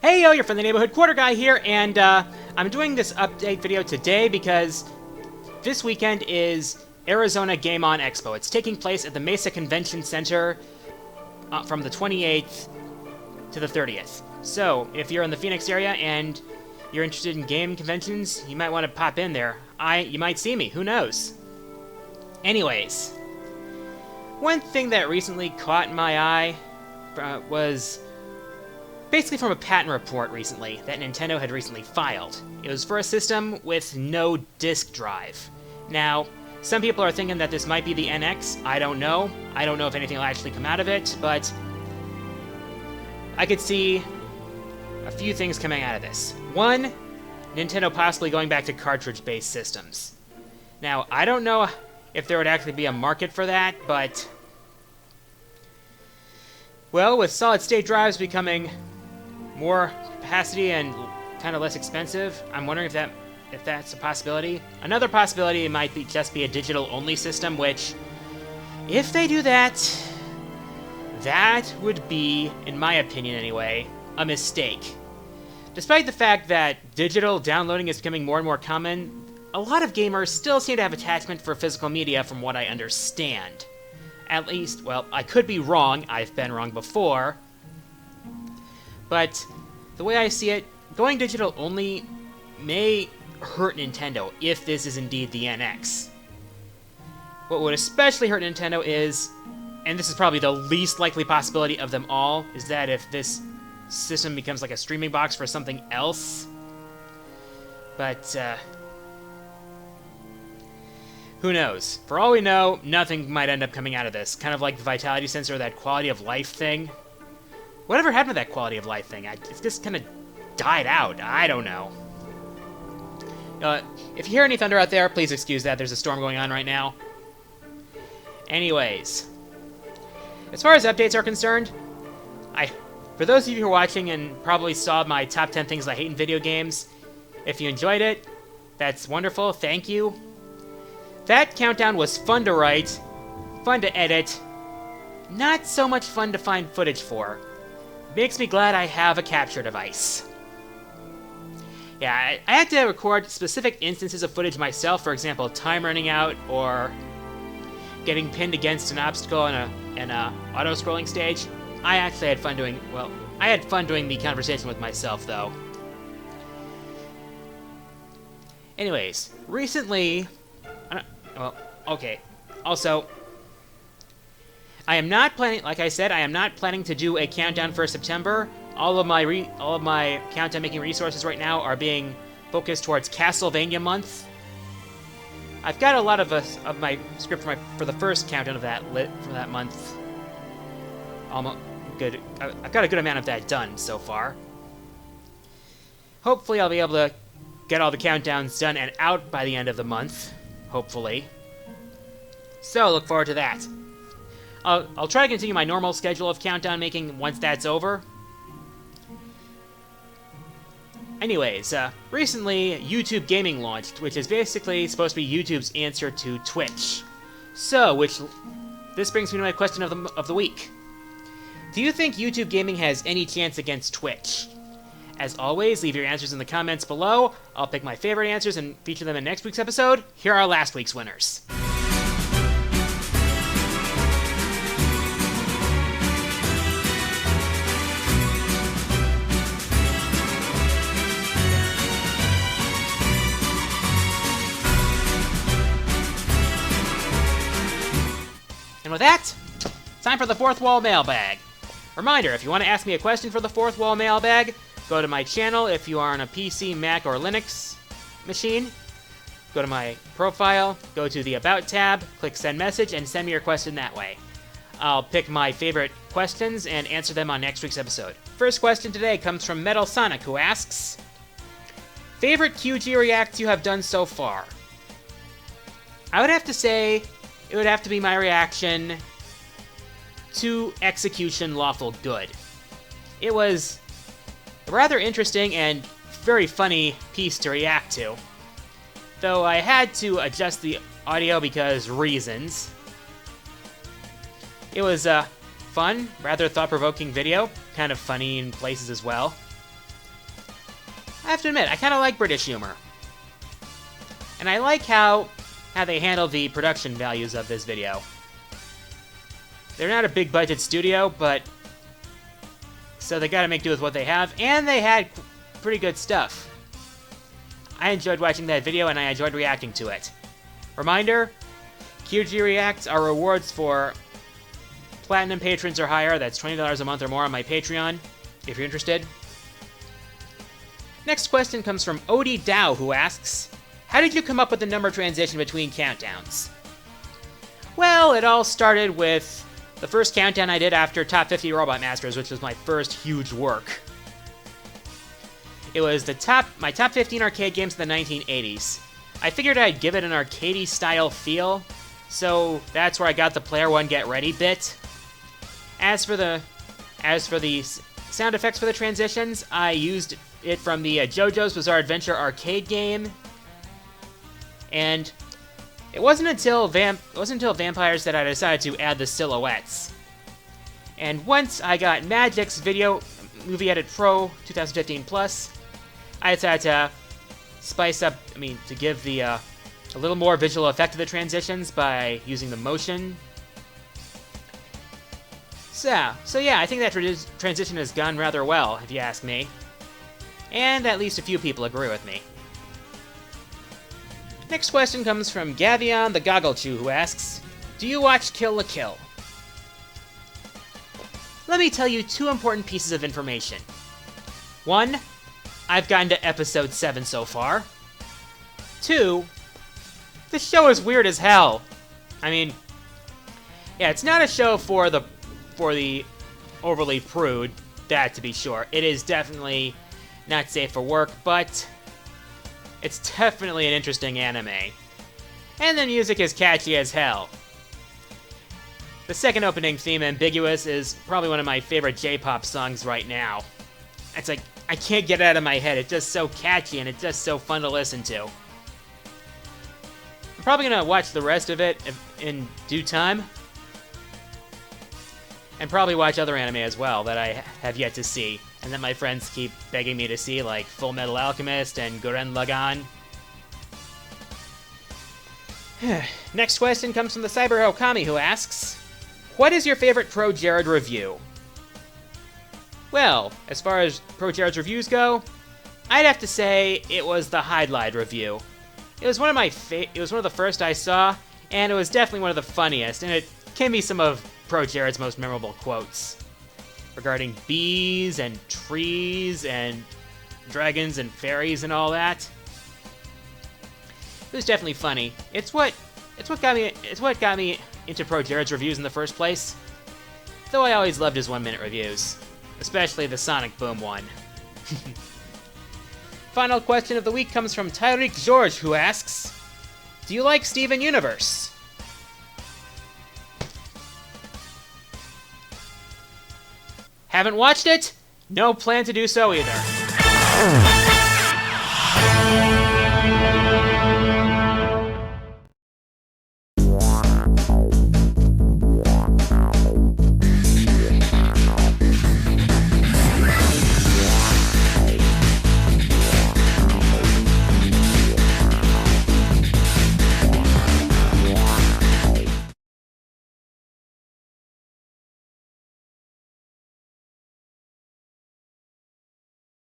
Hey yo, you're from the Neighborhood Quarter Guy here, and I'm doing this update video today because this weekend is Arizona Game On Expo. It's taking place at the Mesa Convention Center from the 28th to the 30th. So, if you're in the Phoenix area and you're interested in game conventions, you might want to pop in there. You might see me, who knows? Anyways, one thing that recently caught my eye was basically from a patent report recently that Nintendo had recently filed. It was for a system with no disk drive. Now, some people are thinking that this might be the NX. I don't know. I don't know if anything will actually come out of it, but I could see a few things coming out of this. One, Nintendo possibly going back to cartridge-based systems. Now, I don't know if there would actually be a market for that, but well, with solid-state drives becoming more capacity and kind of less expensive, I'm wondering if that's a possibility. Another possibility might be just be a digital-only system, which, if they do that, that would be, in my opinion anyway, a mistake. Despite the fact that digital downloading is becoming more and more common, a lot of gamers still seem to have attachment for physical media from what I understand. At least, well, I could be wrong, I've been wrong before, but the way I see it, going digital only may hurt Nintendo if this is indeed the NX. What would especially hurt Nintendo is, and this is probably the least likely possibility of them all, is that if this system becomes like a streaming box for something else. But, who knows? For all we know, nothing might end up coming out of this. Kind of like the vitality sensor, that quality of life thing. Whatever happened to that quality of life thing? It's just kind of died out. I don't know. If you hear any thunder out there, please excuse that. There's a storm going on right now. Anyways, as far as updates are concerned, for those of you who are watching and probably saw my top 10 things I hate in video games, if you enjoyed it, that's wonderful. Thank you. That countdown was fun to write, fun to edit, not so much fun to find footage for. Makes me glad I have a capture device. Yeah, I had to record specific instances of footage myself, for example, time running out, or getting pinned against an obstacle in a auto-scrolling stage. I actually had fun doing, well, I had fun doing the conversation with myself, though. Anyways, recently, well, okay, also, I am not planning, like I said, I am not planning to do a countdown for September. All of my countdown making resources right now are being focused towards Castlevania month. I've got a lot of my script for the first countdown of that for that month. Almost good. I've got a good amount of that done so far. Hopefully, I'll be able to get all the countdowns done and out by the end of the month. Hopefully. So, look forward to that. I'll try to continue my normal schedule of countdown making once that's over. Anyways, recently YouTube Gaming launched, which is basically supposed to be YouTube's answer to Twitch. So, this brings me to my question of the week. Do you think YouTube Gaming has any chance against Twitch? As always, leave your answers in the comments below. I'll pick my favorite answers and feature them in next week's episode. Here are last week's winners. And with that, time for the Fourth Wall Mailbag. Reminder, if you want to ask me a question for the Fourth Wall Mailbag, go to my channel if you are on a PC, Mac, or Linux machine. Go to my profile, go to the About tab, click Send Message, and send me your question that way. I'll pick my favorite questions and answer them on next week's episode. First question today comes from Metal Sonic, who asks, favorite QG reacts you have done so far? I would have to say it would have to be my reaction to Execution Lawful Good. It was a rather interesting and very funny piece to react to, though I had to adjust the audio because reasons. It was a fun, rather thought-provoking video, kind of funny in places as well. I have to admit, I kind of like British humor. And I like how they handle the production values of this video. They're not a big budget studio, but so they gotta make do with what they have, and they had pretty good stuff. I enjoyed watching that video, and I enjoyed reacting to it. Reminder, QG Reacts are rewards for Platinum patrons or higher. That's $20 a month or more on my Patreon, if you're interested. Next question comes from Odie Dow, who asks, how did you come up with the number transition between countdowns? Well, it all started with the first countdown I did after Top 50 Robot Masters, which was my first huge work. It was my top 15 arcade games in the 1980s. I figured I'd give it an arcadey style feel, so that's where I got the Player One Get Ready bit. As for the sound effects for the transitions, I used it from the JoJo's Bizarre Adventure arcade game, and it wasn't until Vampires that I decided to add the silhouettes. And once I got Magic's Movie Edit Pro 2015 Plus, I decided to spice up, to give a little more visual effect to the transitions by using the motion. So yeah, I think that transition has gone rather well, if you ask me. And at least a few people agree with me. Next question comes from Gavion the Goggle Chew, who asks, do you watch Kill la Kill? Let me tell you two important pieces of information. One, I've gotten to episode 7 so far. 2, the show is weird as hell. Yeah, it's not a show for the overly prude, that to be sure. It is definitely not safe for work, but it's definitely an interesting anime. And the music is catchy as hell. The second opening theme, Ambiguous, is probably one of my favorite J-pop songs right now. It's like, I can't get it out of my head. It's just so catchy and it's just so fun to listen to. I'm probably gonna watch the rest of it in due time. And probably watch other anime as well that I have yet to see, and that my friends keep begging me to see, like Full Metal Alchemist and Gurren Lagann. Next question comes from the Cyber Okami, who asks, what is your favorite ProJared review? Well, as far as ProJared's reviews go, I'd have to say it was the Highlight review. It was one of the first I saw, and it was definitely one of the funniest, and it can be some of ProJared's most memorable quotes regarding bees and trees and dragons and fairies and all that. It was definitely funny. It's what got me into ProJared's reviews in the first place. Though I always loved his 1-minute reviews, especially the Sonic Boom one. Final question of the week comes from Tyreek George, who asks, do you like Steven Universe? Haven't watched it? No plan to do so either.